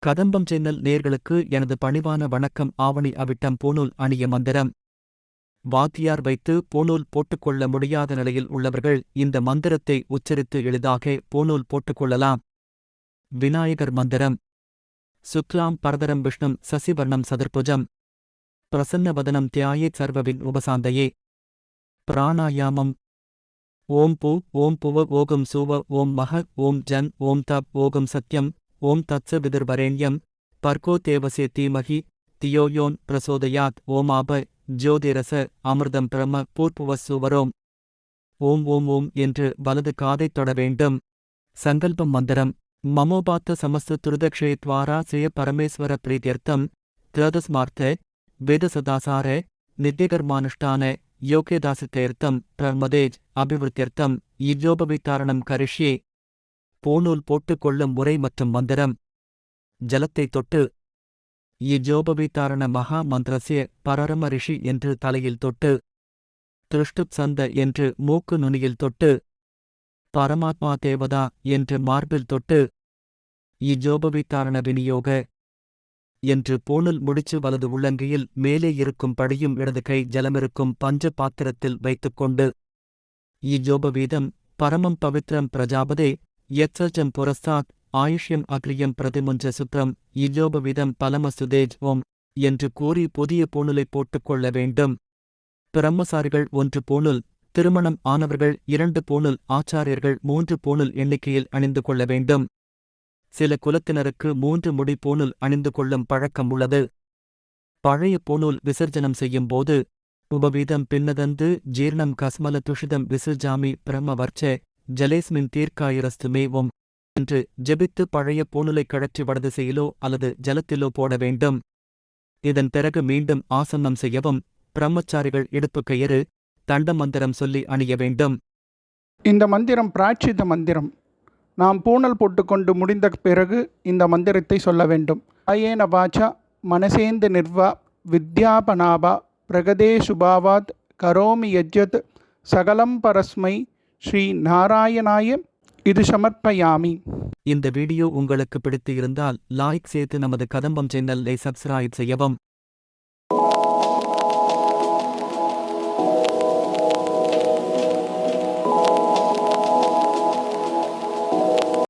கதம்பம் channel நேர்களுக்கு எனது பணிவான வணக்கம். ஆவணி அவிட்டம் பூணூல் அணிய மந்திரம். வாத்தியார் வைத்து பூணூல் போட்டுக்கொள்ள முடியாத நிலையில் உள்ளவர்கள் இந்த மந்திரத்தை உச்சரித்து எளிதாக பூணூல் போட்டுக்கொள்ளலாம். விநாயகர் மந்திரம். சுக்லாம் பரதரம் விஷ்ணும் சசிவர்ணம் சதுர்புஜம் பிரசன்னவதனம் தியாயேத் சர்வவின் உபசாந்தயே. பிராணாயாமம். ஓம் பூ ஓம் புவ ஓகம் சூவ ஓம் மக ஓம் ஜன் ஓம் தப் ஓகம் சத்யம் ஓம் தத்ச விதிர்வரேண்யம் பர்கோ தேவசே தீமகி தியோயோன் பிரசோதயாத் ஓமாப ஜோதிரச அமிர்தம் பிரம பூர்ப்புவசுவரோம். ஓம் ஓம் ஓம் என்று வலது காதைத் தொட வேண்டும். சங்கல்பம் மந்திரம். மமோபாத்த சமஸ்து துருதக்ஷயத்வாரா சேய பரமேஸ்வர பிரீத்யர்த்தம் திரதஸ்மார்த்த வேதசதாசார நித்யகர்மானுஷ்டான யோகியதாசித்தேர்த்தம் பிரமதேஜ் அபிவிருத்தியர்த்தம் யுஜோபவித்தாரணம் கரிஷ்யே. பூணூல் போட்டுக்கொள்ளும் முறை மற்றும் மந்திரம். ஜலத்தைத் தொட்டு யுஜோபவித்தாரண மகா மந்திரஸ்ய பரரம ரிஷி என்று தலையில் தொட்டு, திருஷ்டுப் சந்த என்று மூக்கு நுனியில் தொட்டு, பரமாத்மா தேவதா என்று மார்பில் தொட்டு, யுஜோபவித்தாரண விநியோக என்று பூணூல் முடிச்சு வலது உள்ளங்கையில் மேலே இருக்கும் படியும் இடது கை ஜலமிருக்கும் பஞ்ச பாத்திரத்தில் வைத்துக்கொண்டு, யுஜோபவீதம் பரமம் பவித்ரம் பிரஜாபதே யத்சஜம் புரஸ்தாத் ஆயுஷ்யம் அக்ரியம் பிரதிமுஞ்ச சுத்ரம் யுஜோபவிதம் பலமசுதேஜ் ஓம் என்று கூறி புதிய பூணூலைப் போட்டுக்கொள்ள வேண்டும். பிரம்மசாரிகள் 1 பூணூல், திருமணம் ஆனவர்கள் 2 பூணூல், ஆச்சாரியர்கள் 3 பூணூல் எண்ணிக்கையில் அணிந்து கொள்ள வேண்டும். சில குலத்தினருக்கு 3 முடி பூணூல் அணிந்து கொள்ளும் பழக்கம் உள்ளது. பழைய பூணூல் விசர்ஜனம் செய்யும்போது உபவீதம் பின்னதந்து ஜீர்ணம் கஸ்மல துஷிதம் விசிர்ஜாமி பிரம்மவர்ச்ச ஜலேஸ்மின் தீர்க்காயிரஸ்துமே ஓம் என்று ஜெபித்து பழைய பூணூலைக் கழற்றி வடது செயலோ அல்லது ஜலத்திலோ போட வேண்டும். இதன் பிறகு மீண்டும் ஆசன்னம் செய்யவும். பிரம்மச்சாரிகள் இடுப்பு கயிறு தண்ட மந்திரம் சொல்லி அணிய வேண்டும். இந்த மந்திரம் பிராட்சித மந்திரம். நாம் பூணல் போட்டுக்கொண்டு முடிந்த பிறகு இந்த மந்திரத்தை சொல்ல வேண்டும். ஆயேன வாச்சா மனசேந்து நிர்வா வித்யாபனாபா பிரகதே சுபாவாத் கரோமி யஜ்யத் சகலம் பரஸ்மை ஸ்ரீ நாராயணாய இது சமர்ப்பயாமி. இந்த வீடியோ உங்களுக்கு பிடித்து இருந்தால் லைக் செய்து நமது கதம்பம் சேனலை சப்ஸ்கிரைப் செய்யவும்.